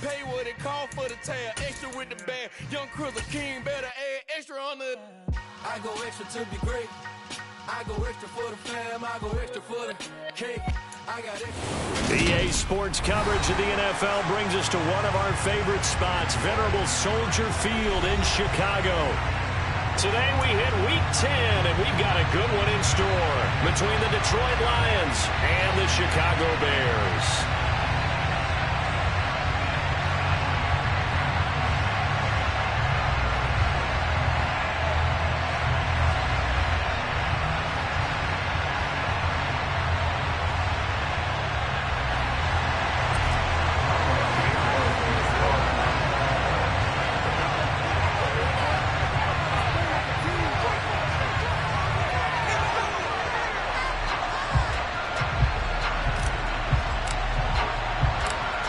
pay what it cost for the tail. Extra with the bag. Young Crizzle King better add extra on the. I go extra to be great. I go extra for the fam. I go extra for the cake. I got extra. EA Sports coverage of the NFL brings us to one of our favorite spots, venerable Soldier Field in Chicago. Today we hit Week 10, and we've got a good one in store between the Detroit Lions and the Chicago Bears.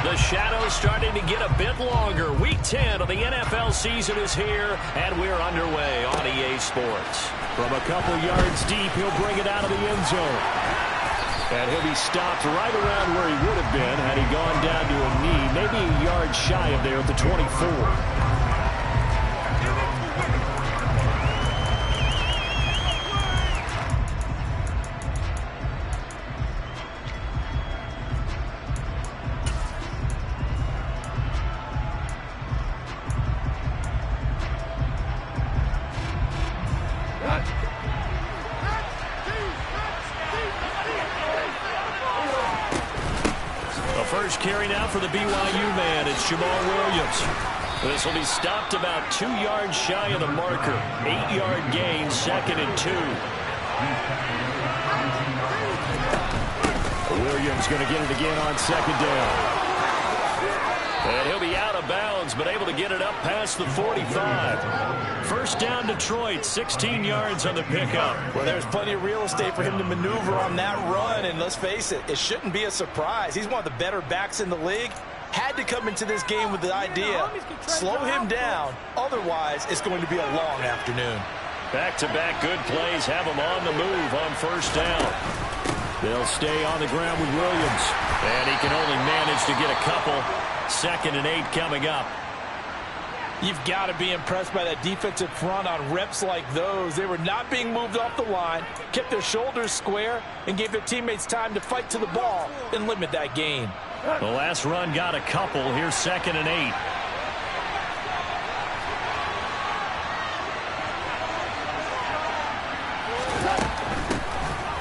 The shadow's starting to get a bit longer. Week 10 of the NFL season is here, and we're underway on EA Sports. From a couple yards deep, he'll bring it out of the end zone. And he'll be stopped right around where he would have been had he gone down to a knee, maybe a yard shy of there at the 24. First carry now for the BYU man. It's Jamal Williams. This will be stopped about 2 yards shy of the marker. 8-yard gain, 2nd and 2. Williams going to get it again on 2nd down. And he'll be out of bounds, but able to get it up past the 45. First down, Detroit, 16 yards on the pickup. Well, there's plenty of real estate for him to maneuver on that run, and let's face it, it shouldn't be a surprise. He's one of the better backs in the league. Had to come into this game with the idea, slow him down, otherwise it's going to be a long afternoon. Back-to-back good plays have him on the move on first down. They'll stay on the ground with Williams, and he can only manage to get a couple. 2nd and 8 coming up. You've got to be impressed by that defensive front on reps like those. They were not being moved off the line, kept their shoulders square, and gave their teammates time to fight to the ball and limit that gain. The last run got a couple. Here's 2nd and 8.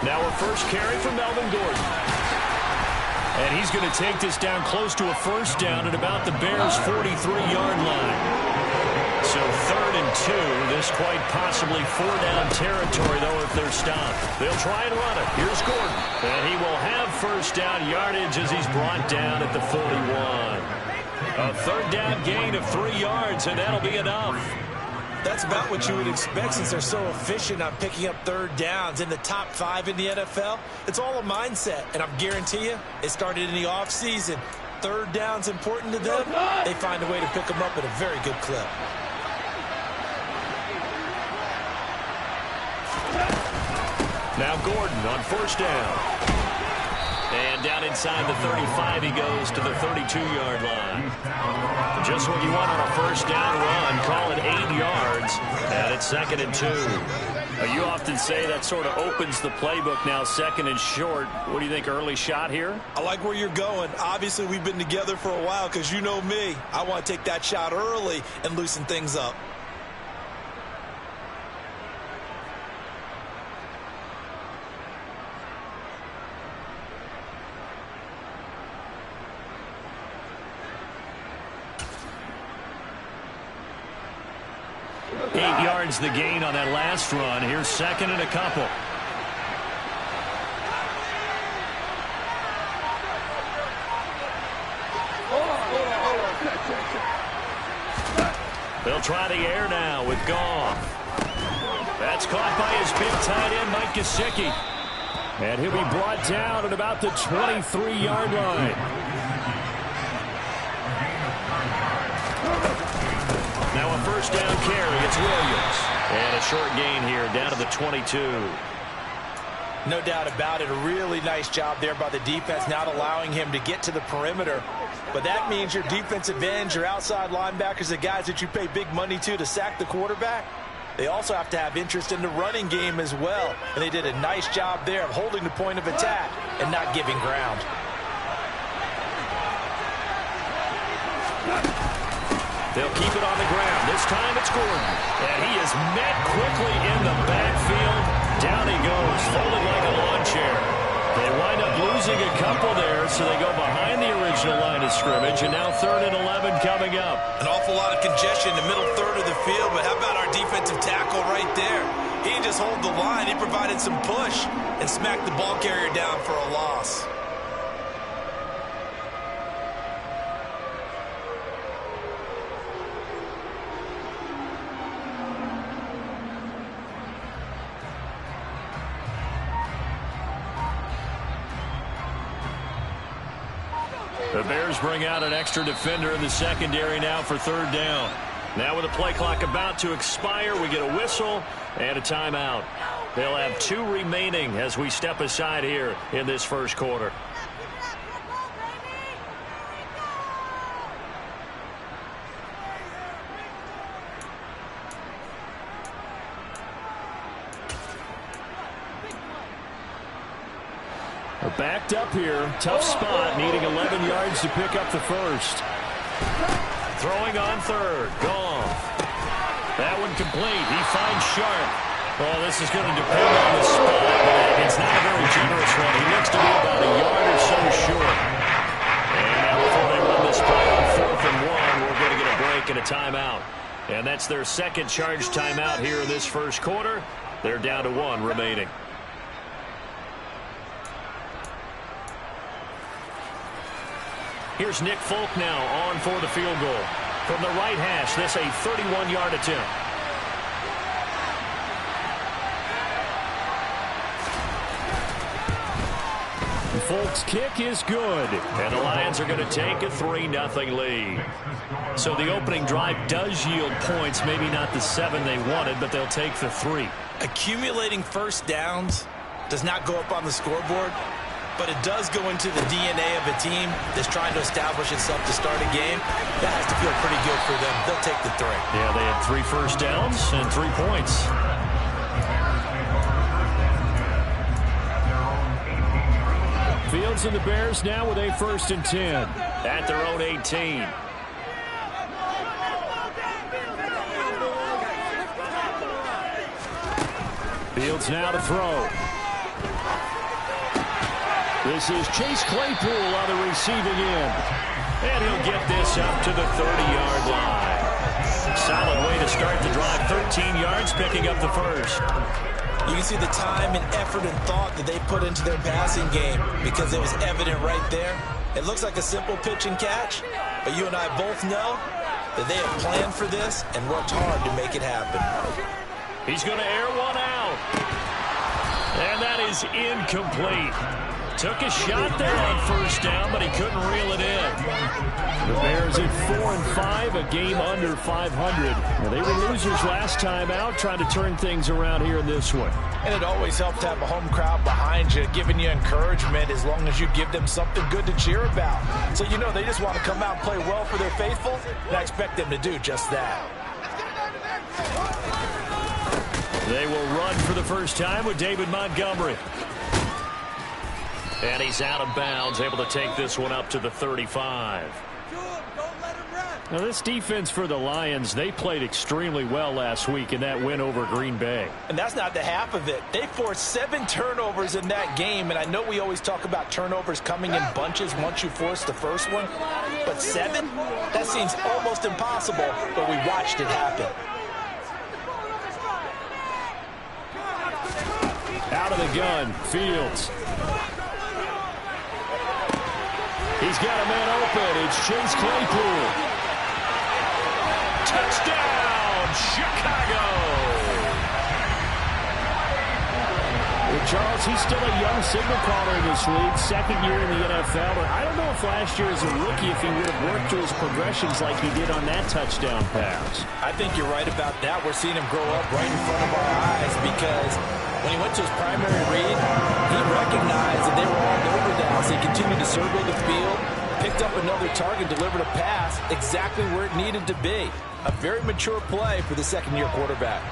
Now a first carry for Melvin Gordon. And he's going to take this down close to a first down at about the Bears' 43-yard line. So 3rd and 2. This quite possibly 4-down territory, though, if they're stopped. They'll try and run it. Here's Gordon. And he will have first down yardage as he's brought down at the 41. A 3rd down gain of 3 yards, and that'll be enough. That's about what you would expect since they're so efficient on picking up 3rd downs in the top 5 in the NFL. It's all a mindset, and I guarantee you it started in the offseason. 3rd down's important to them. They find a way to pick them up at a very good clip. Now Gordon on first down. And down inside the 35 he goes to the 32-yard line. Just what you want on a first down run. Call it 8 yards. And it's 2nd and 2. You often say that sort of opens the playbook now, 2nd and short. What do you think, early shot here? I like where you're going. Obviously, we've been together for a while because you know me. I want to take that shot early and loosen things up. The gain on that last run. Here's 2nd and a couple. They'll try the air now with Goff. That's caught by his big tight end, Mike Gesicki. And he'll be brought down at about the 23-yard line. Now a first down carry. It's Williams. And a short gain here down to the 22. No doubt about it. A really nice job there by the defense, not allowing him to get to the perimeter. But that means your defensive ends, your outside linebackers, the guys that you pay big money to sack the quarterback, they also have to have interest in the running game as well. And they did a nice job there of holding the point of attack and not giving ground. They'll keep it on the ground. This time it's Gordon. And he is met quickly in the backfield. Down he goes, folded like a lawn chair. They wind up losing a couple there, so they go behind the original line of scrimmage, and now 3rd and 11 coming up. An awful lot of congestion in the middle third of the field, but how about our defensive tackle right there? He didn't just hold the line. He provided some push and smacked the ball carrier down for a loss. The Bears bring out an extra defender in the secondary now for 3rd down. Now with the play clock about to expire, we get a whistle and a timeout. They'll have 2 remaining as we step aside here in this first quarter. Backed up here. Tough spot. Needing 11 yards to pick up the first. Throwing on 3rd. Gone. That one complete. He finds Sharp. Well, this is going to depend on the spot, but it's not a very generous one. He looks to be about a yard or so short. And now before they run this play on 4th and 1, we're going to get a break and a timeout. And that's their second charge timeout here in this first quarter. They're down to 1 remaining. Here's Nick Folk now on for the field goal. From the right hash, this a 31-yard attempt. Folk's kick is good. And the Lions are going to take a 3-0 lead. So the opening drive does yield points. Maybe not the 7 they wanted, but they'll take the 3. Accumulating first downs does not go up on the scoreboard, but it does go into the DNA of a team that's trying to establish itself to start a game. That has to feel pretty good for them. They'll take the 3. Yeah, they had 3 first downs and 3 points. Fields and the Bears now with a 1st and 10 at their own 18. Fields now to throw. This is Chase Claypool on the receiving end. And he'll get this up to the 30-yard line. Solid way to start the drive. 13 yards, picking up the first. You can see the time and effort and thought that they put into their passing game because it was evident right there. It looks like a simple pitch and catch, but you and I both know that they have planned for this and worked hard to make it happen. He's going to air one out. And that is incomplete. Took a shot there on 1st down, but he couldn't reel it in. The Bears at 4-5, a game under 500. Well, they were losers last time out, trying to turn things around here in this one. And it always helps to have a home crowd behind you, giving you encouragement as long as you give them something good to cheer about. So you know they just want to come out and play well for their faithful, and I expect them to do just that. They will run for the first time with David Montgomery. And he's out of bounds, able to take this one up to the 35. Now, this defense for the Lions, they played extremely well last week in that win over Green Bay. And that's not the half of it. They forced 7 turnovers in that game, and I know we always talk about turnovers coming in bunches once you force the first one. But 7? That seems almost impossible, but we watched it happen. Out of the gun, Fields. He's got a man open. It's Chase Claypool. Touchdown, Chicago. Well, Charles, he's still a young signal caller in this league, 2nd year in the NFL. But I don't know if last year as a rookie, if he would have worked through his progressions like he did on that touchdown pass. I think you're right about that. We're seeing him grow up right in front of our eyes because When he went to his primary read, he recognized that they were all over down, so he continued to circle the field, picked up another target, delivered a pass exactly where it needed to be. A very mature play for the second-year quarterback.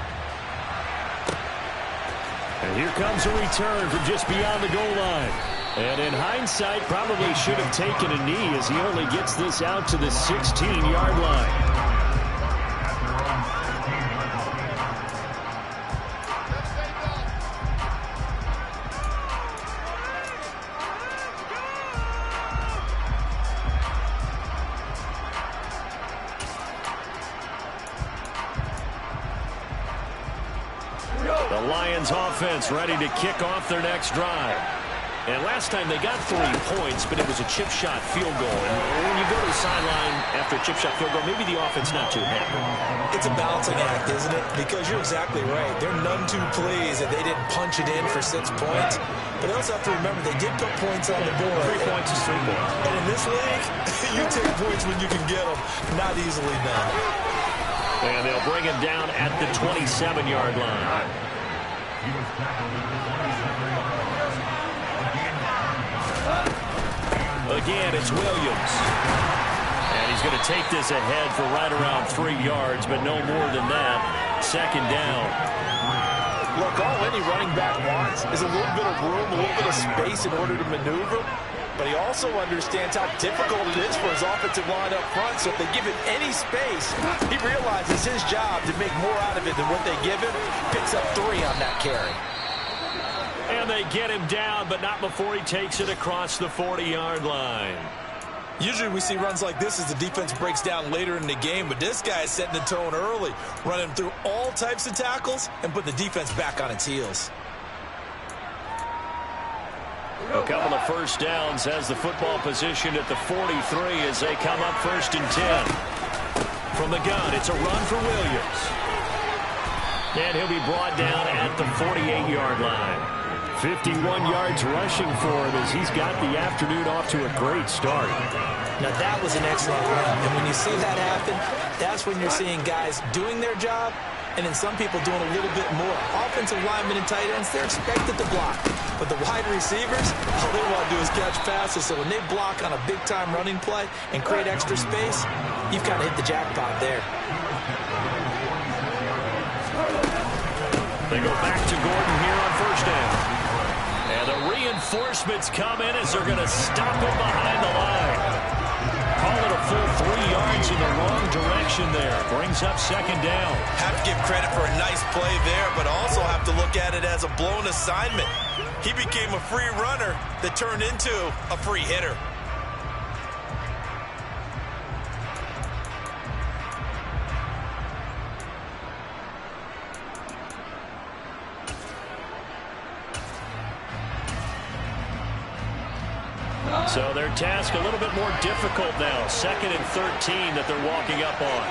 And here comes a return from just beyond the goal line. And in hindsight, probably should have taken a knee as he only gets this out to the 16-yard line. The Lions offense ready to kick off their next drive. And last time they got 3 points, but it was a chip shot field goal. And when you go to the sideline after a chip shot field goal, maybe the offense not too happy. It's a balancing act, isn't it? Because you're exactly right. They're none too pleased that they didn't punch it in for 6 points. But they also have to remember they did put points on the board. 3 points is 3 points. And in this league, you take points when you can get them. Not easily done. And they'll bring him down at the 27-yard line. Again, it's Williams. And he's going to take this ahead for right around 3 yards, but no more than that. Second down. Look, all any running back wants is a little bit of room, a little bit of space in order to maneuver. But he also understands how difficult it is for his offensive line up front. So if they give him any space, he realizes his job to make more out of it than what they give him. Picks up 3 on that carry. And they get him down, but not before he takes it across the 40-yard line. Usually we see runs like this as the defense breaks down later in the game, but this guy is setting the tone early, running through all types of tackles and put the defense back on its heels. A couple of first downs as the football position at the 43 as they come up 1st and 10. From the gun, it's a run for Williams. And he'll be brought down at the 48-yard line. 51 yards rushing for him as he's got the afternoon off to a great start. Now that was an excellent run, and when you see that happen, that's when you're seeing guys doing their job and then some people doing a little bit more. Offensive linemen and tight ends, they're expected to block. But the wide receivers, all they want to do is catch passes. So when they block on a big-time running play and create extra space, you've kind of hit the jackpot there. They go back to Gordon here on 1st down. And the reinforcements come in as they're going to stop him behind the line. Call it a full 3 yards in the wrong direction there. Brings up 2nd down. Have to give credit for a nice play there, but also have to look at it as a blown assignment. He became a free runner that turned into a free hitter. So their task a little bit more difficult now. 2nd and 13 that they're walking up on.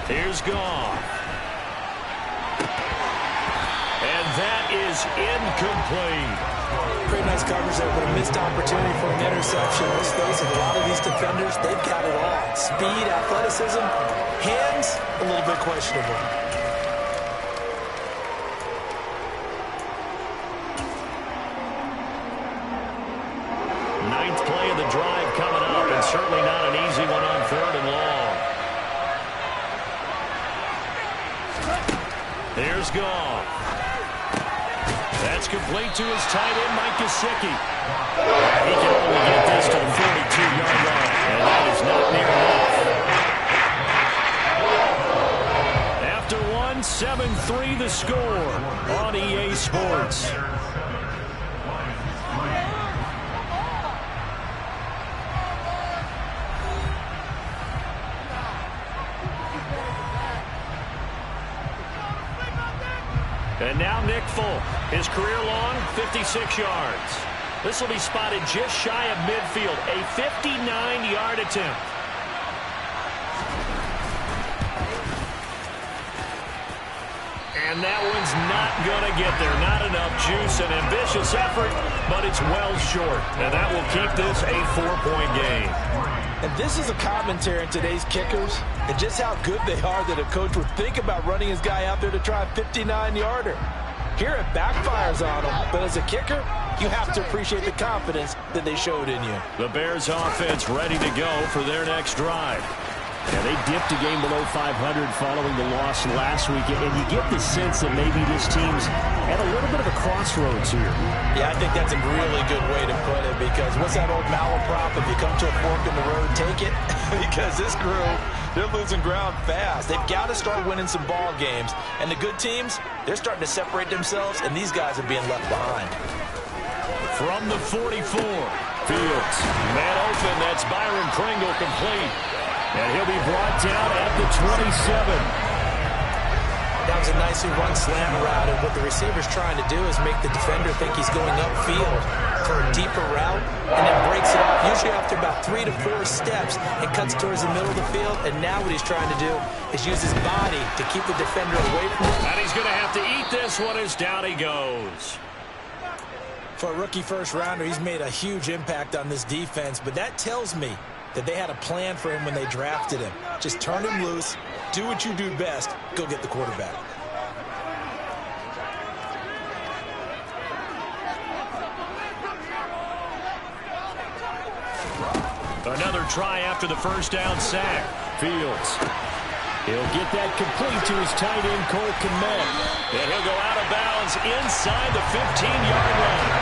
Here's Goff. And that is incomplete. Pretty nice coverage there, but a missed opportunity for an interception. Let's face it, a lot of these defenders, they've got it all. Speed, athleticism, hands, a little bit questionable. Ninth play of the drive coming up, and certainly not an easy one on 3rd and long. Here's Goff. That's complete to his tight end, Mike Gesicki. He can only get this to the 42-yard line, and that is not near enough. After one, 7-3 the score on EA Sports. And now Nick Folk, his career long, 56 yards. This will be spotted just shy of midfield, a 59-yard attempt. And that one's not going to get there. Not enough juice. An ambitious effort, but it's well short. And that will keep this a 4-point game. And this is a commentary on today's kickers and just how good they are that a coach would think about running his guy out there to try a 59-yarder. Here it backfires on him, but as a kicker, you have to appreciate the confidence that they showed in you. The Bears offense ready to go for their next drive. Yeah, they dipped a game below 500 following the loss last week, and you get the sense that maybe this team's at a little bit of a crossroads here. Yeah, I think that's a really good way to put it, because what's that old malaprop? If you come to a fork in the road, take it. Because this group, they're losing ground fast. They've got to start winning some ball games. And the good teams, they're starting to separate themselves, and these guys are being left behind. From the 44, Fields. Man open, that's Byron Pringle complete. And he'll be brought down at the 27. That was a nicely run slant route, and what the receiver's trying to do is make the defender think he's going upfield for a deeper route, and then breaks it off, usually after about 3 to 4 steps, and cuts towards the middle of the field. And now what he's trying to do is use his body to keep the defender away from him. And he's going to have to eat this one as down he goes. For a rookie first-rounder, he's made a huge impact on this defense, but that tells me that they had a plan for him when they drafted him. Just turn him loose, do what you do best, go get the quarterback. Another try after the first down sack. Fields. He'll get that complete to his tight end, Cole Kmet. And he'll go out of bounds inside the 15-yard line.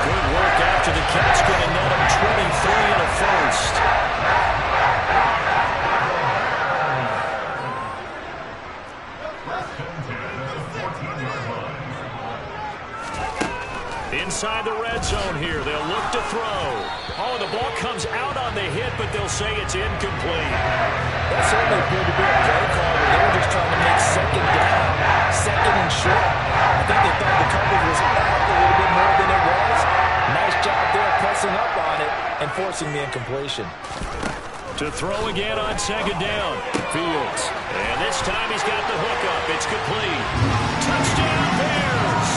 Good work after the catch. Going to net him 23 and a first. Inside the red zone here. They'll look to throw. Oh, the ball comes out on the hit, but they'll say it's incomplete. That certainly appeared to be a play call where they were just trying to make second down, second and short. I think they thought the coverage was out a little bit more than it was. Nice job there pressing up on it and forcing the incompletion. To throw again on second down. Fields. And this time he's got the hook up. It's complete. Touchdown Bears!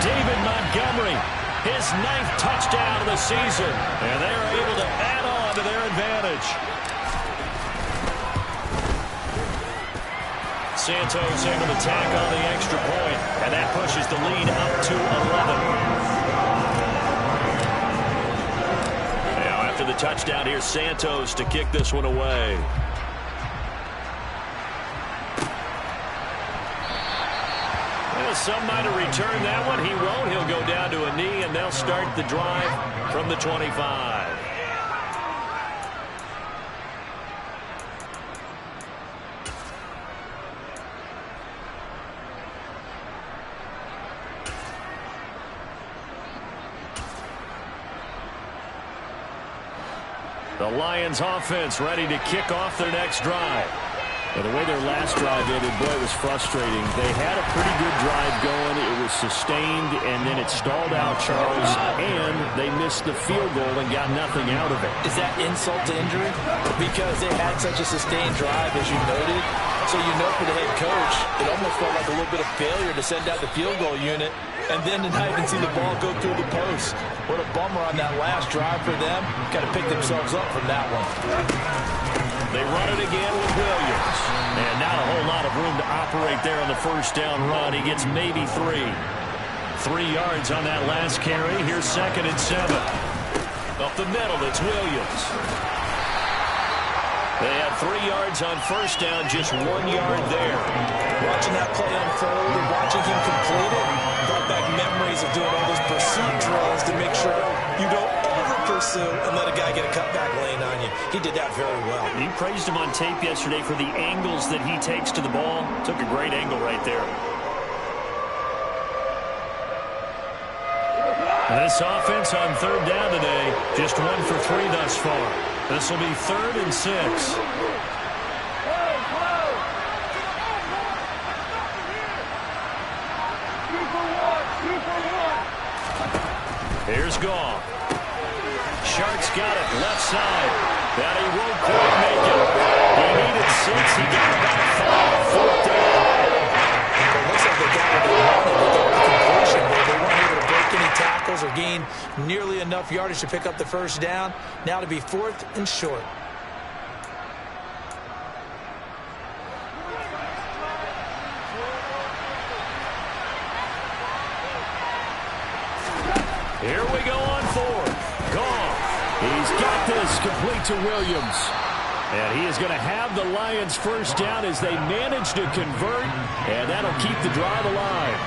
David Montgomery, his 9th touchdown of the season. And they're able to add on to their advantage. Santos able to tack on the extra point, and that pushes the lead up to 11. Now after the touchdown, here's Santos to kick this one away. Well, some might have returned that one. He won't. He'll go down to a knee, and they'll start the drive from the 25. The Lions offense ready to kick off their next drive. And the way their last drive ended, boy, it was frustrating. They had a pretty good drive going. It was sustained, and then it stalled out, Charles, and they missed the field goal and got nothing out of it. Is that insult to injury? Because they had such a sustained drive, as you noted. So you know for the head coach, it almost felt like a little bit of failure to send out the field goal unit and then to not even see the ball go through the post. What a bummer on that last drive for them. Got to pick themselves up from that one. They run it again with Williams. And not a whole lot of room to operate there on the first down run. He gets maybe 3. 3 yards on that last carry. Here's 2nd and 7. Up the middle, it's Williams. They had 3 yards on first down, just 1 yard there. Watching that play unfold and watching him complete it brought back memories of doing all those pursuit drills to make sure you don't over-pursue and let a guy get a cutback lane on you. He did that very well. You praised him on tape yesterday for the angles that he takes to the ball. Took a great angle right there. This offense on third down today, just 1 for 3 thus far. This will be 3rd and 6. Here's Goff. Shark's got it left side. That he won't quite make it. He needed 6. He got about 5. 4th down. They've gained nearly enough yardage to pick up the first down. Now to be 4th and short. Here we go on 4th. Goff. He's got this complete to Williams. And he is going to have the Lions first down as they manage to convert. And that'll keep the drive alive.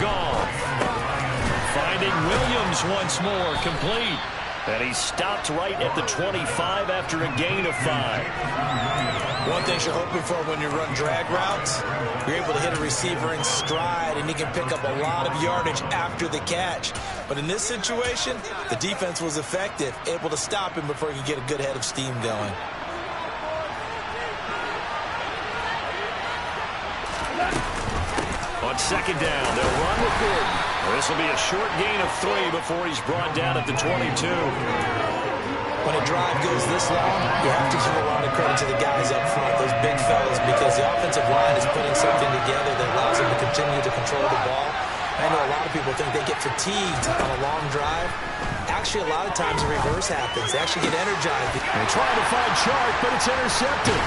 Goff. Finding Williams once more. Complete. And he stopped right at the 25 after a gain of 5. One thing you're hoping for when you run drag routes, you're able to hit a receiver in stride, and he can pick up a lot of yardage after the catch. But in this situation, the defense was effective, able to stop him before he could get a good head of steam going. On 2nd down, they'll run with Gordon. This will be a short gain of 3 before he's brought down at the 22. When a drive goes this long, you have to give a lot of credit to the guys up front, those big fellas, because the offensive line is putting something together that allows them to continue to control the ball. I know a lot of people think they get fatigued on a long drive. Actually, a lot of times the reverse happens. They actually get energized. They're trying to find Sharp, but it's intercepted.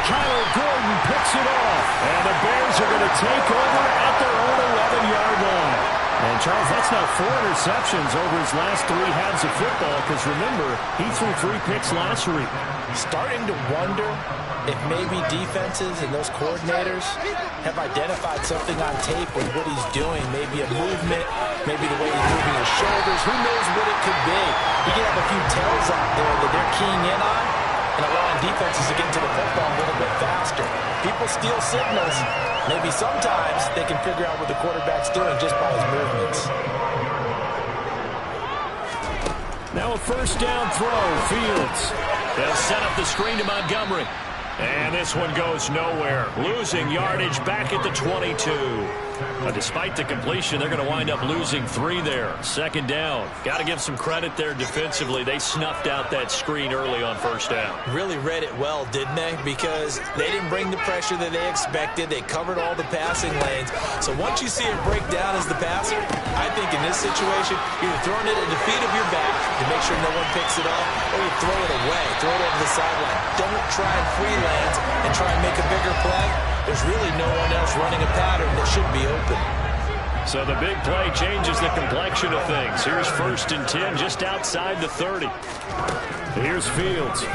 Kyle Gordon picks it off, and the Bears are going to take over at their own 11-yard line. And, Charles, that's now 4 interceptions over his last 3 halves of football, because, remember, he threw 3 picks last week. Starting to wonder if maybe defenses and those coordinators have identified something on tape with what he's doing, maybe a movement, maybe the way he's moving his shoulders. Who knows what it could be? He can have a few tells out there that they're keying in on and allowing defenses to get to the football a little bit faster. People steal signals. Maybe sometimes they can figure out what the quarterback's doing just by his movements. Now a first down throw, Fields. They'll set up the screen to Montgomery. And this one goes nowhere. Losing yardage back at the 22. Despite the completion, they're going to wind up losing 3 there. 2nd down. Got to give some credit there defensively. They snuffed out that screen early on first down. Really read it well, didn't they? Because they didn't bring the pressure that they expected. They covered all the passing lanes. So once you see it break down as the passer, I think in this situation, you're throwing it at the feet of your back to make sure no one picks it up, or you throw it away, throw it over the sideline. Don't try and freelance and try and make a bigger play. There's really no one else running a pattern that should be open. So the big play changes the complexion of things. Here's 1st and 10 just outside the 30. Here's Fields.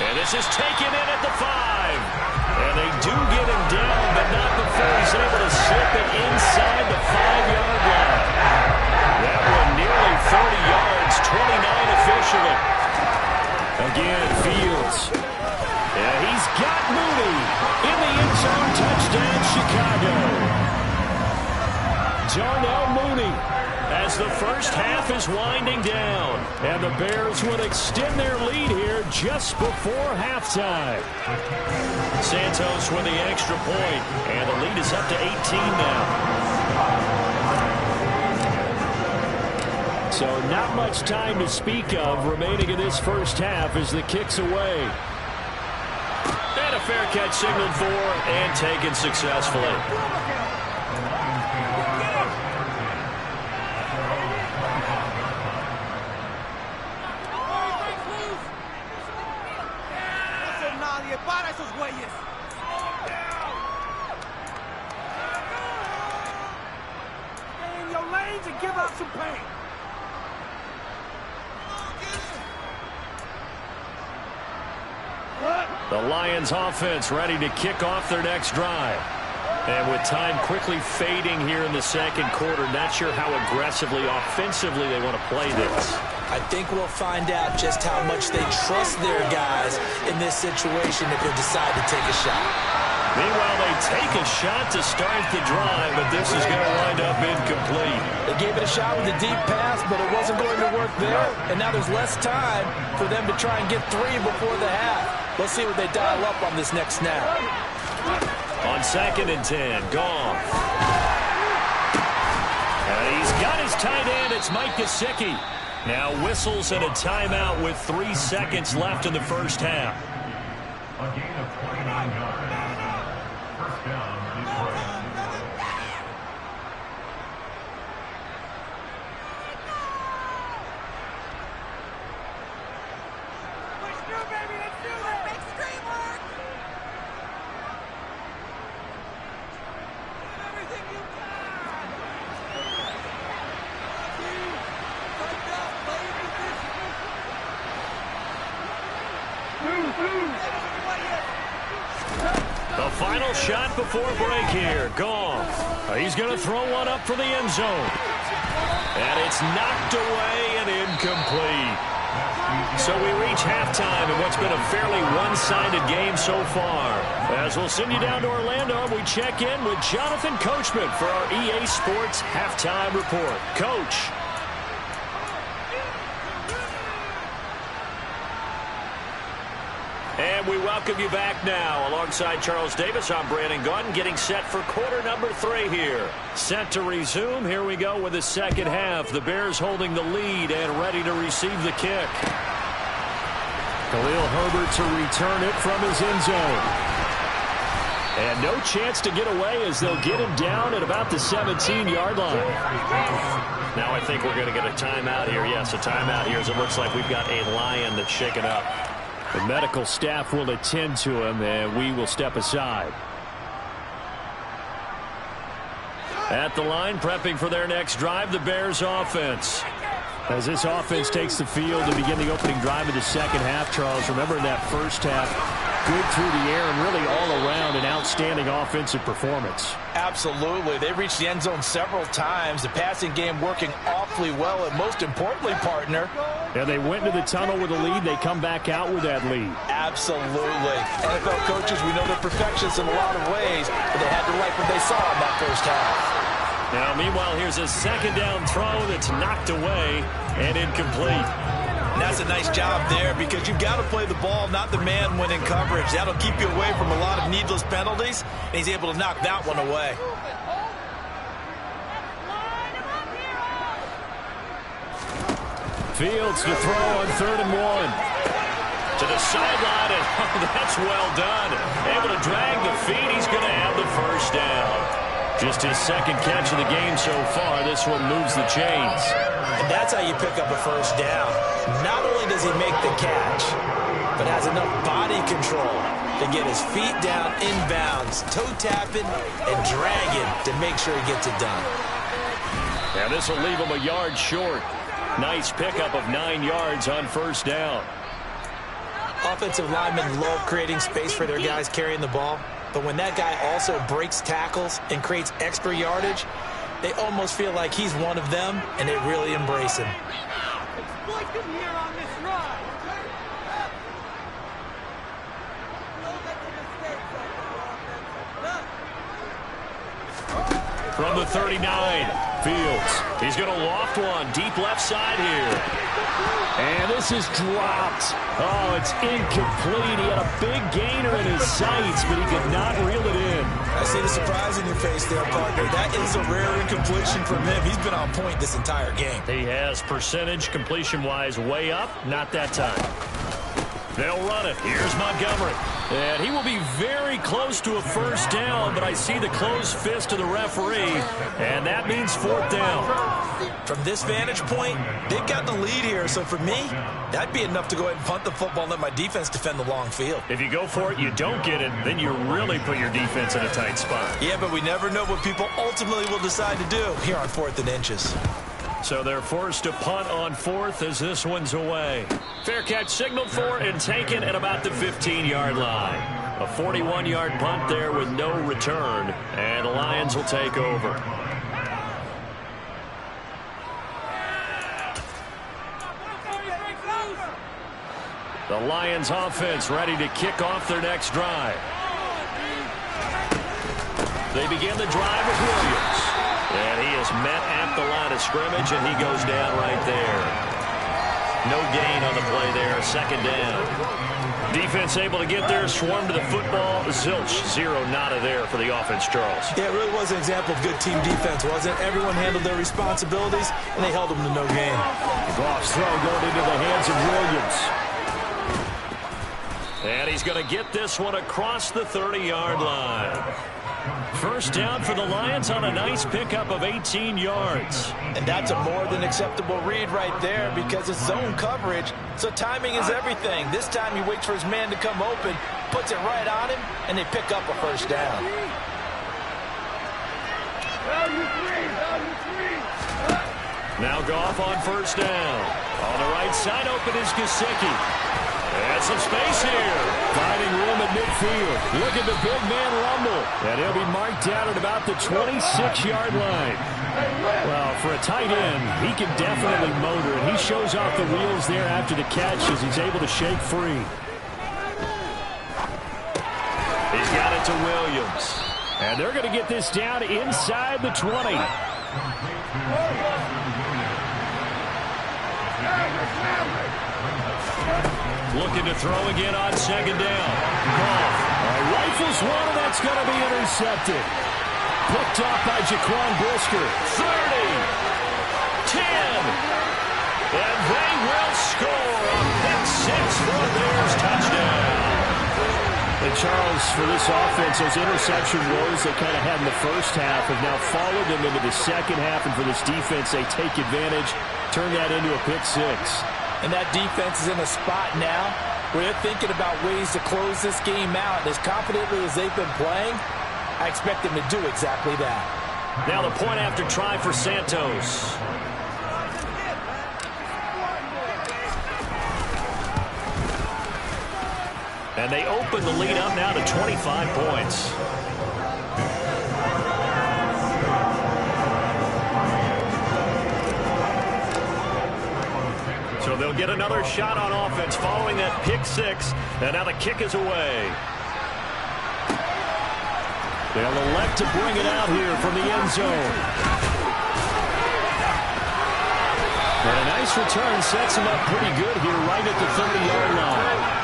And this is taken in at the 5. And they do get him down, but not before he's able to slip it inside the 5-yard line. That one nearly 30 yards, 29 officially. Again, Fields. Yeah, he's got Mooney in the end zone. Touchdown, Chicago. Darnell Mooney as the first half is winding down. And the Bears will extend their lead here just before halftime. Santos with the extra point, and the lead is up to 18 now. So not much time to speak of remaining in this first half as the kick's away. And a fair catch signaled for and taken successfully. Stay in your lanes and give up some pain. The Lions offense ready to kick off their next drive. And with time quickly fading here in the second quarter, not sure how aggressively, offensively they want to play this. I think we'll find out just how much they trust their guys in this situation if they decide to take a shot. Meanwhile, they take a shot to start the drive, but this is going to wind up incomplete. They gave it a shot with a deep pass, but it wasn't going to work there. And now there's less time for them to try and get 3 before the half. Let's see what they dial up on this next snap. On 2nd and 10, Goff. And he's got his tight end. It's Mike Gesicki. Now whistles and a timeout with 3 seconds left in the first half. A gain of 29 yards. First down. The final shot before break here. Gone. He's going to throw one up for the end zone. And it's knocked away and incomplete. So we reach halftime in what's been a fairly one-sided game so far. As we'll send you down to Orlando, we check in with Jonathan Coachman for our EA Sports Halftime Report. Coach. And we welcome you back now. Alongside Charles Davis, I'm Brandon Gaudin, getting set for quarter number 3 here. Set to resume. Here we go with the second half. The Bears holding the lead and ready to receive the kick. Khalil Herbert to return it from his end zone. And no chance to get away as they'll get him down at about the 17-yard line. Now I think we're going to get a timeout here. Yes, a timeout here as it looks like we've got a Lion that's shaken up. The medical staff will attend to him, and we will step aside. At the line, prepping for their next drive, the Bears offense. As this offense takes the field to begin the opening drive of the second half, Charles, remember in that first half, good through the air and really all around an outstanding offensive performance. Absolutely. They reached the end zone several times. The passing game working awfully well, and most importantly, partner. And they went into the tunnel with a lead. They come back out with that lead. Absolutely. NFL coaches, we know they're perfectionists in a lot of ways, but they had to like what they saw in that first half. Now, meanwhile, here's a second down throw that's knocked away and incomplete. And that's a nice job there because you've got to play the ball, not the man when in coverage. That'll keep you away from a lot of needless penalties, and he's able to knock that one away. Fields to throw on 3rd and 1. To the sideline, and that's well done. Able to drag the feet. He's going to have the first down. Just his second catch of the game so far. This one moves the chains. And that's how you pick up a first down. Not only does he make the catch, but has enough body control to get his feet down inbounds, toe tapping and dragging to make sure he gets it done. Now this will leave him a yard short. Nice pickup of 9 yards on first down. Offensive linemen love creating space for their guys carrying the ball. But when that guy also breaks tackles and creates extra yardage, they almost feel like he's one of them, and they really embrace him. From the 39, Fields. He's going to loft one deep left side here. And this is dropped. Oh, it's incomplete. He had a big gainer in his sights, but he could not reel it in. I see the surprise in your face there, partner. That is a rare incompletion from him. He's been on point this entire game. He has percentage completion-wise way up. Not that time. They'll run it. Here's Montgomery. And he will be very close to a first down, but I see the closed fist of the referee, and that means 4th down. From this vantage point, they've got the lead here, so for me, that'd be enough to go ahead and punt the football and let my defense defend the long field. If you go for it, you don't get it, then you really put your defense in a tight spot. Yeah, but we never know what people ultimately will decide to do here on 4th and inches. So they're forced to punt on 4th as this one's away. Fair catch signaled for and taken at about the 15-yard line. A 41-yard punt there with no return, and the Lions will take over. The Lions offense ready to kick off their next drive. They begin the drive with Williams. And he is met at the line of scrimmage, and he goes down right there. No gain on the play there, second down. Defense able to get there, swarm to the football. Zilch, 0 nada there for the offense, Charles. Yeah, it really was an example of good team defense, wasn't it? Everyone handled their responsibilities, and they held them to no gain. Goff's throw going into the hands of Williams. And he's going to get this one across the 30-yard line. First down for the Lions on a nice pickup of 18 yards. And that's a more than acceptable read right there because it's zone coverage, so timing is everything. This time he waits for his man to come open, puts it right on him, and they pick up a first down. Now Goff on first down. On the right side, open is Gesicki. And some space here. Finding room at midfield. Look at the big man rumble. And he'll be marked down at about the 26-yard line. Well, for a tight end, he can definitely motor, and he shows off the wheels there after the catch as he's able to shake free. He's got it to Williams. And they're going to get this down inside the 20. Looking to throw again on second down. Goff rifles one, and that's going to be intercepted. Picked off by Jaquan Brisker. 30. 10. And they will score a pick six for the Bears. Touchdown. And Charles, for this offense, those interception woes they kind of had in the first half have now followed them into the second half. And for this defense, they take advantage, turn that into a pick six. And that defense is in a spot now where they're thinking about ways to close this game out. As confidently as they've been playing, I expect them to do exactly that. Now the point after try for Santos. And they open the lead up now to 25 points. So they'll get another shot on offense following that pick six. And now the kick is away. They'll elect to bring it out here from the end zone. But a nice return sets him up pretty good here right at the 30-yard line.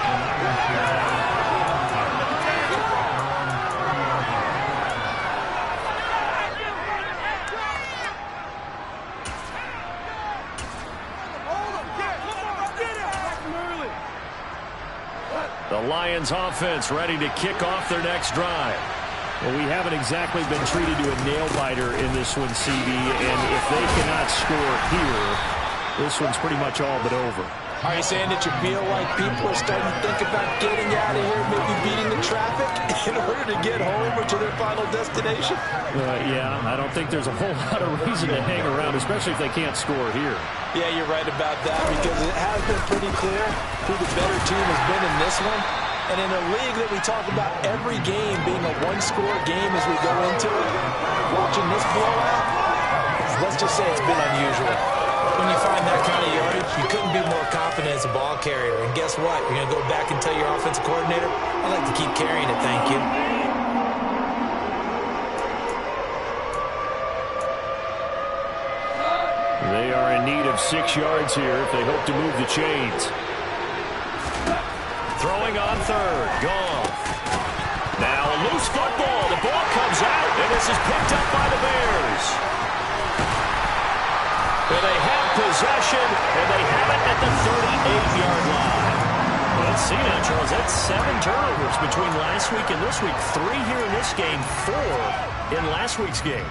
The Lions offense ready to kick off their next drive. Well, we haven't exactly been treated to a nail-biter in this one, CB, and if they cannot score here, this one's pretty much all but over. Are you saying that you feel like people are starting to think about getting out of here, maybe beating the traffic in order to get home or to their final destination? Yeah, I don't think there's a whole lot of reason to hang around, especially if they can't score here. Yeah, you're right about that, because it has been pretty clear who the better team has been in this one. And in a league that we talk about every game being a one-score game as we go into it, watching this blowout, let's just say it's been unusual. When you find that kind of yardage, you couldn't be more confident as a ball carrier. And guess what? You're going to go back and tell your offensive coordinator, I'd like to keep carrying it, thank you. They are in need of 6 yards here if they hope to move the chains. Throwing on third. Goff. Now a loose football. The ball comes out, and this is picked up by the Bears. And they have possession, and they have it at the 38-yard line. Let's see now, Charles. That's 7 turnovers between last week and this week. 3 here in this game, 4 in last week's game.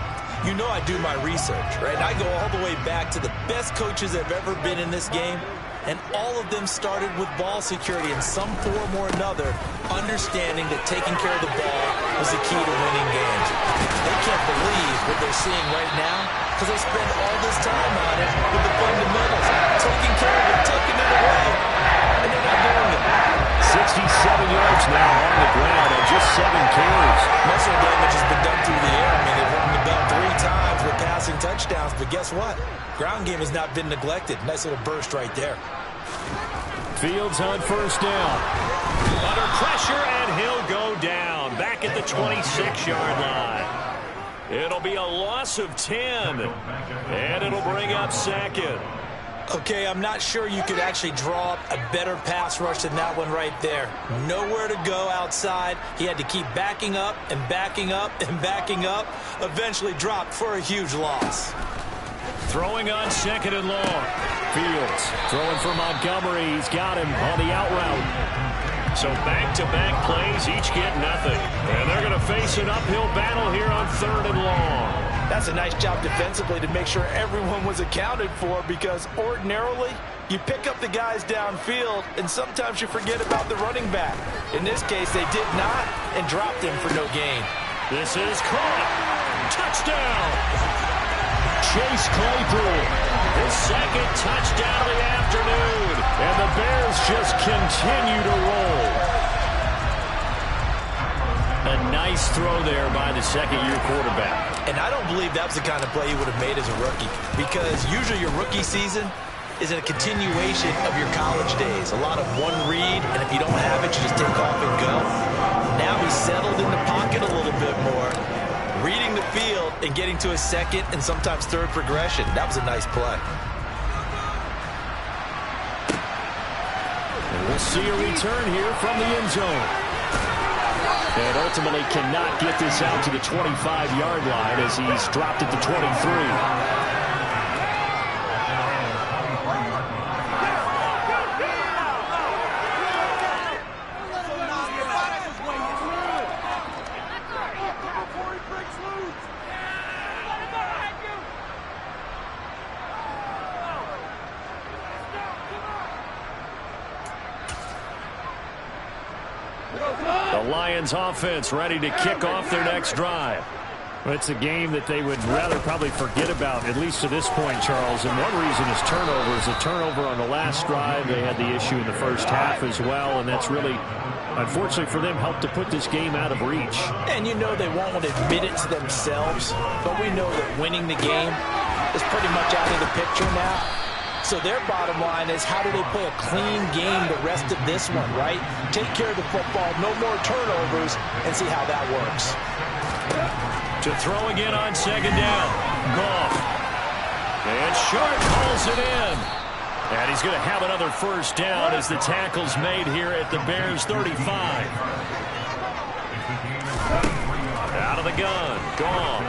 You know I do my research, right? And I go all the way back to the best coaches that have ever been in this game. And all of them started with ball security in some form or another, understanding that taking care of the ball was the key to winning games. They can't believe what they're seeing right now because they spend all this time on it with the fundamentals, taking care of it, taking it away, and they're not doing it. 67 yards now on the ground and just 7 carries. Muscle damage has been done through the air. I mean, they've run the ball 3 times with passing touchdowns, but guess what? Ground game has not been neglected. Nice little burst right there. Fields on first down. Under pressure, and he'll go down. Back at the 26-yard line. It'll be a loss of 10. And it'll bring up second. Okay, I'm not sure you could actually draw up a better pass rush than that one right there. Nowhere to go outside. He had to keep backing up and backing up and backing up. Eventually dropped for a huge loss. Throwing on second and long. Fields throwing for Montgomery. He's got him on the out route. So back-to-back plays, each get nothing. And they're going to face an uphill battle here on third and long. That's a nice job defensively to make sure everyone was accounted for, because ordinarily you pick up the guys downfield and sometimes you forget about the running back. In this case, they did not and dropped him for no gain. This is caught. Touchdown. Chase Claypool, his second touchdown of the afternoon. And the Bears just continue to roll. A nice throw there by the second-year quarterback. And I don't believe that was the kind of play he would have made as a rookie, because usually your rookie season is a continuation of your college days. A lot of one read, and if you don't have it, you just take off and go. Now he's settled in the pocket a little bit more, reading the field and getting to a second and sometimes third progression. That was a nice play. And we'll see a return here from the end zone. And ultimately cannot get this out to the 25-yard line as he's dropped it to 23. The Lions offense ready to kick off their next drive. Well, it's a game that they would rather probably forget about, at least to this point, Charles. And one reason is turnovers. A turnover on the last drive. They had the issue in the first half as well, and that's really, unfortunately for them, helped to put this game out of reach. And you know they won't want to admit it to themselves, but we know that winning the game is pretty much out of the picture now. So their bottom line is, how do they play a clean game the rest of this one, right? Take care of the football, no more turnovers, and see how that works. To throw again on second down. Goff. And Sharp calls it in. And he's going to have another first down as the tackle's made here at the Bears 35. Out of the gun. Goff.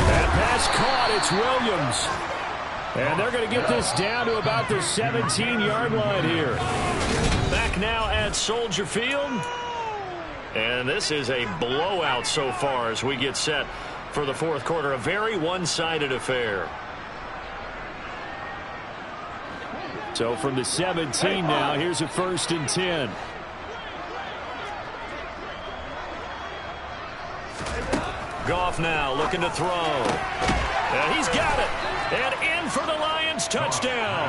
That pass caught. It's Williams. And they're going to get this down to about the 17-yard line here. Back now at Soldier Field. And this is a blowout so far as we get set for the fourth quarter. A very one-sided affair. So from the 17 now, here's a 1st and 10. Goff now looking to throw. And he's got it. And in for the Lions touchdown.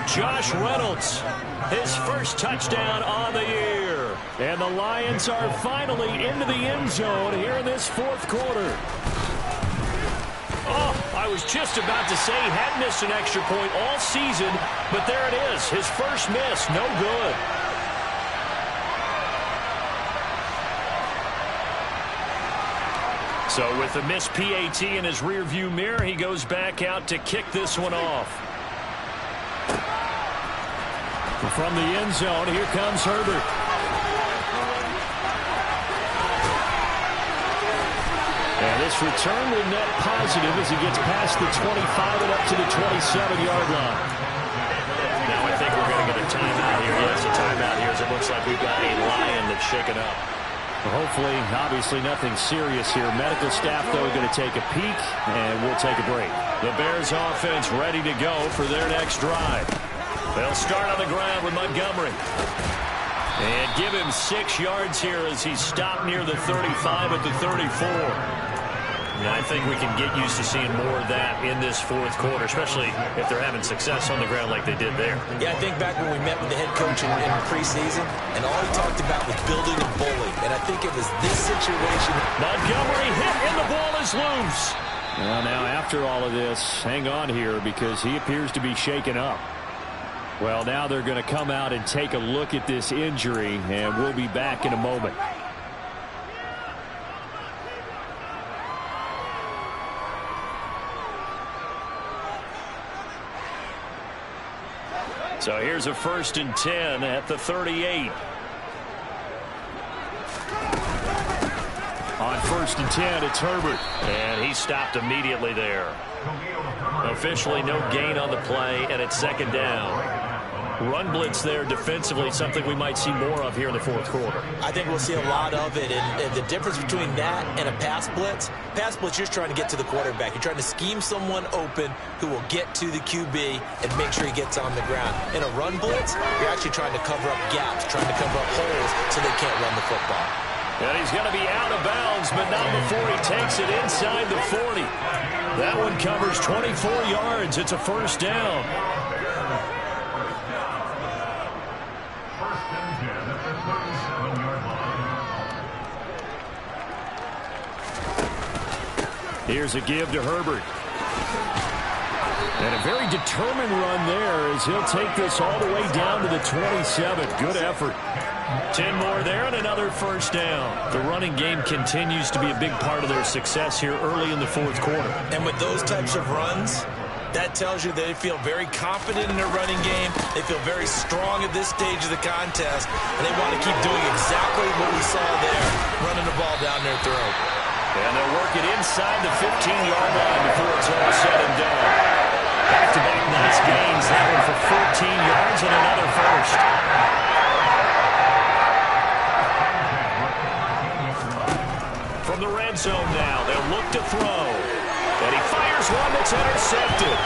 Josh Reynolds, his first touchdown on the year. And the Lions are finally into the end zone here in this fourth quarter. Oh, I was just about to say he had missed an extra point all season, but there it is. His first miss, no good. So with the missed PAT in his rearview mirror, he goes back out to kick this one off. From the end zone, here comes Herbert. And this return will net positive as he gets past the 25 and up to the 27-yard line. Now I think we're going to get a timeout here. Yes, a timeout here as it looks like we've got a Lion that's shaken up. Well, hopefully, obviously nothing serious here. Medical staff, though, are going to take a peek, and we'll take a break. The Bears offense ready to go for their next drive. They'll start on the ground with Montgomery. And give him 6 yards here as he's stopped near the 35 at the 34. And I think we can get used to seeing more of that in this fourth quarter, especially if they're having success on the ground like they did there. Yeah, I think back when we met with the head coach in preseason, and all he talked about was building and bullying. And I think it was this situation. Montgomery hit, and the ball is loose. Well, now after all of this, hang on here because he appears to be shaken up. Well, now they're going to come out and take a look at this injury, and we'll be back in a moment. So here's a 1st and 10 at the 38. On 1st and 10, it's Herbert. And he stopped immediately there. Officially no gain on the play, and it's second down. Run blitz there defensively, something we might see more of here in the fourth quarter. I think we'll see a lot of it, and the difference between that and a pass blitz, you're trying to get to the quarterback. You're trying to scheme someone open who will get to the QB and make sure he gets on the ground. In a run blitz, you're actually trying to cover up gaps, trying to cover up holes so they can't run the football. And he's going to be out of bounds, but not before he takes it inside the 40. That one covers 24 yards. It's a first down. Here's a give to Herbert. And a very determined run there as he'll take this all the way down to the 27. Good effort. 10 more there and another first down. The running game continues to be a big part of their success here early in the fourth quarter. And with those types of runs, that tells you they feel very confident in their running game. They feel very strong at this stage of the contest. And they want to keep doing exactly what we saw there, running the ball down their throat. And they'll work it inside the 15-yard line before it's all said and done. Back-to-back nice gains. That one for 14 yards and another first. From the red zone now, they'll look to throw. And he fires one that's intercepted.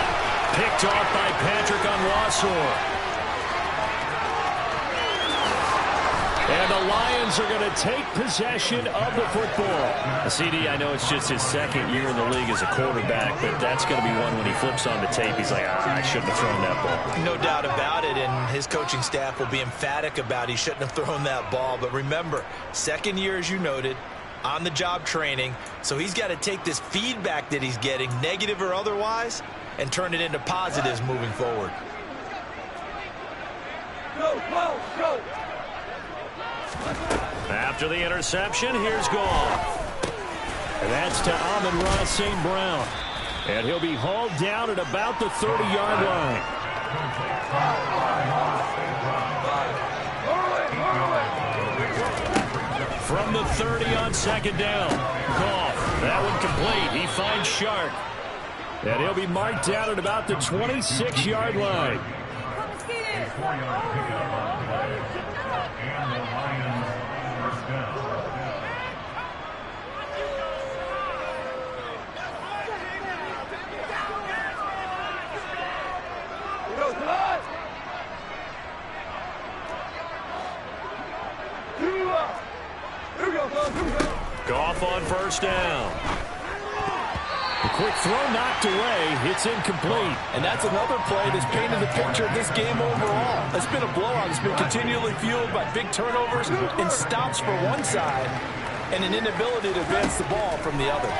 Picked off by Patrick Onwuasor. And the Lions are going to take possession of the football. CD, I know it's just his second year in the league as a quarterback, but that's going to be one when he flips on the tape. He's like, I shouldn't have thrown that ball. No doubt about it, and his coaching staff will be emphatic about he shouldn't have thrown that ball. But remember, second year, as you noted, on-the-job training, so he's got to take this feedback that he's getting, negative or otherwise, and turn it into positives moving forward. Go, go, go. After the interception, here's Goff. And that's to Amon-Ra St. Brown. And he'll be hauled down at about the 30-yard line. From the 30 on second down. Goff, that one complete. He finds Shark. And he'll be marked down at about the 26-yard line. Goff on first down. A quick throw knocked away. It's incomplete. And that's another play that's painted the picture of this game overall. It's been a blowout. It's been continually fueled by big turnovers and stops for one side and an inability to advance the ball from the other.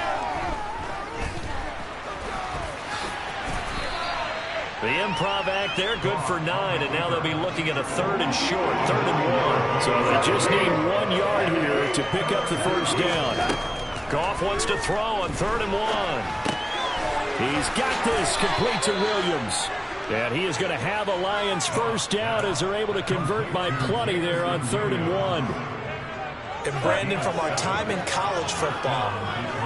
The improv act there, good for 9, and now they'll be looking at a third and short, 3rd and 1. So they just need 1 yard here to pick up the first down. Goff wants to throw on 3rd and 1. He's got this complete to Williams. And he is going to have a Lions first down as they're able to convert by plenty there on 3rd and 1. And Brandon, from our time in college football,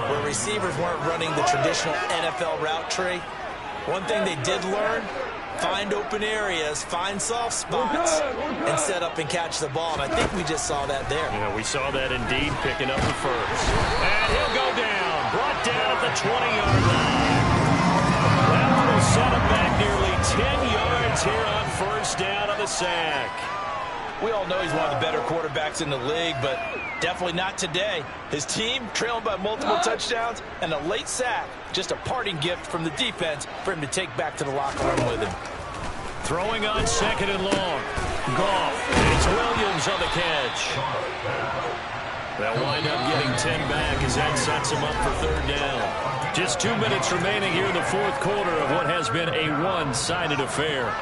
where receivers weren't running the traditional NFL route tree, one thing they did learn, find open areas, find soft spots, and set up and catch the ball. And I think we just saw that there. Yeah, we saw that indeed, picking up the first. And he'll go down, brought down at the 20-yard line. That one will set him back nearly 10 yards here on first down on the sack. We all know he's one of the better quarterbacks in the league, but definitely not today. His team trailing by multiple touchdowns and a late sack. Just a parting gift from the defense for him to take back to the locker room with him. Throwing on 2nd and long. Goff. It's Williams on the catch. They'll wind up getting 10 back as that sets him up for 3rd down. Just 2 minutes remaining here in the fourth quarter of what has been a one-sided affair.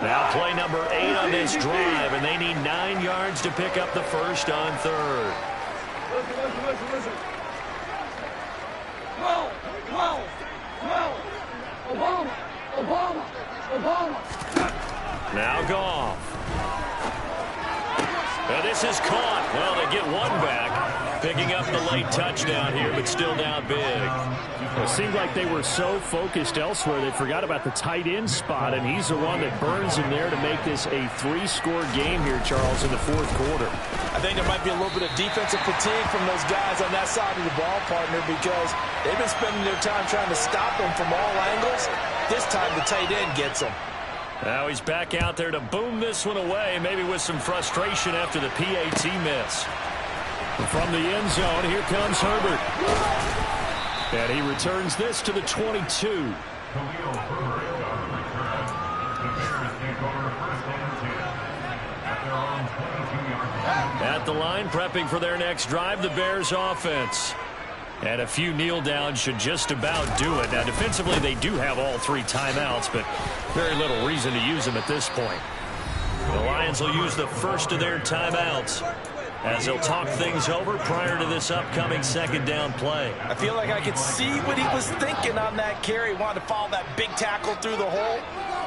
Now play number 8 on this drive, and they need 9 yards to pick up the first on 3rd. Listen. Obama. Now Goff. Now this is caught. Well, they get one back, picking up the late touchdown here, but still down big. It seemed like they were so focused elsewhere they forgot about the tight end spot, and he's the one that burns him there to make this a 3-score game here, Charles, in the fourth quarter. I think there might be a little bit of defensive fatigue from those guys on that side of the ball, partner, because they've been spending their time trying to stop them from all angles. This time the tight end gets them. Now he's back out there to boom this one away, maybe with some frustration after the PAT miss. From the end zone, here comes Herbert. And he returns this to the 22. At the line, prepping for their next drive, the Bears offense. And a few kneel downs should just about do it. Now, defensively, they do have all 3 timeouts, but very little reason to use them at this point. The Lions will use the first of their timeouts as they'll talk things over prior to this upcoming second down play. I feel like I could see what he was thinking on that carry. Wanted to follow that big tackle through the hole.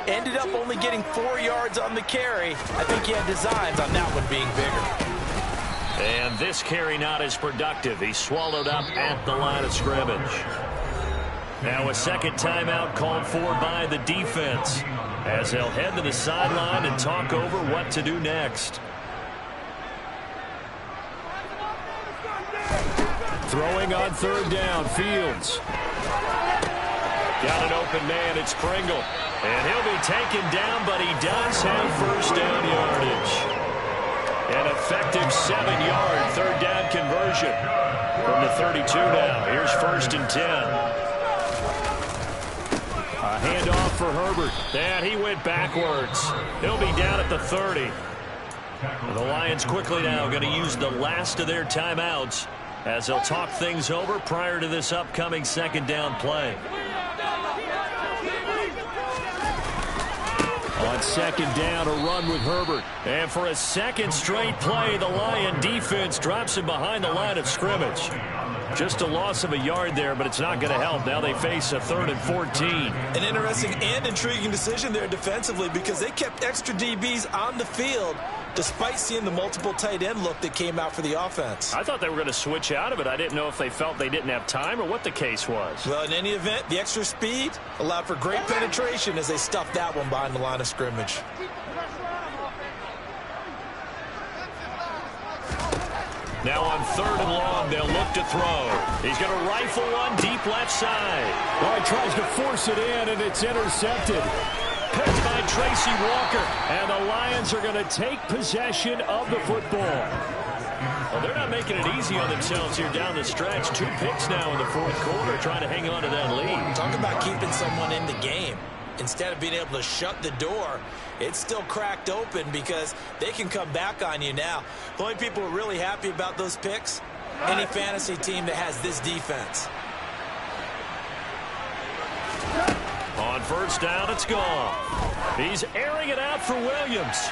Ended up only getting 4 yards on the carry. I think he had designs on that one being bigger. And this carry not as productive. He swallowed up at the line of scrimmage. Now a second timeout called for by the defense as they'll head to the sideline and talk over what to do next. Throwing on third down, Fields. Got an open man, it's Pringle. And he'll be taken down, but he does have first down yardage. An effective 7-yard third down conversion from the 32 now. Here's 1st and 10. A handoff for Herbert. And he went backwards. He'll be down at the 30. The Lions quickly now going to use the last of their timeouts as they'll talk things over prior to this upcoming second down play. On second down, a run with Herbert. And for a second straight play, the Lion defense drops him behind the line of scrimmage. Just a loss of a yard there, but it's not going to help. Now they face a 3rd and 14. An interesting and intriguing decision there defensively because they kept extra DBs on the field despite seeing the multiple tight end look that came out for the offense. I thought they were going to switch out of it. I didn't know if they felt they didn't have time or what the case was. Well, in any event, the extra speed allowed for great penetration as they stuffed that one behind the line of scrimmage. Now on 3rd and long, they'll look to throw. He's going to rifle one deep left side. Well, he tries to force it in, and it's intercepted. Picked by Tracy Walker. And the Lions are going to take possession of the football. Well, they're not making it easy on themselves here down the stretch. 2 picks now in the 4th quarter, trying to hang on to that lead. Talk about keeping someone in the game. Instead of being able to shut the door, it's still cracked open because they can come back on you now. The only people who are really happy about those picks, any fantasy team that has this defense. On 1st down, it's gone. He's airing it out for Williams.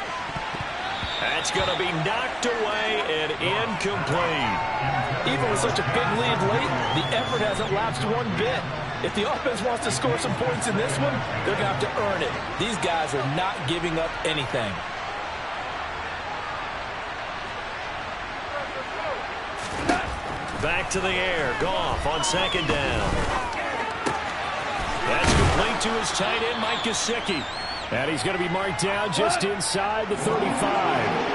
That's going to be knocked away and incomplete. Even with such a big lead late, the effort hasn't lapsed one bit. If the offense wants to score some points in this one, they're going to have to earn it. These guys are not giving up anything. Back to the air. Goff on 2nd down. That's complete to his tight end, Mike Gesicki. And he's going to be marked down just inside the 35.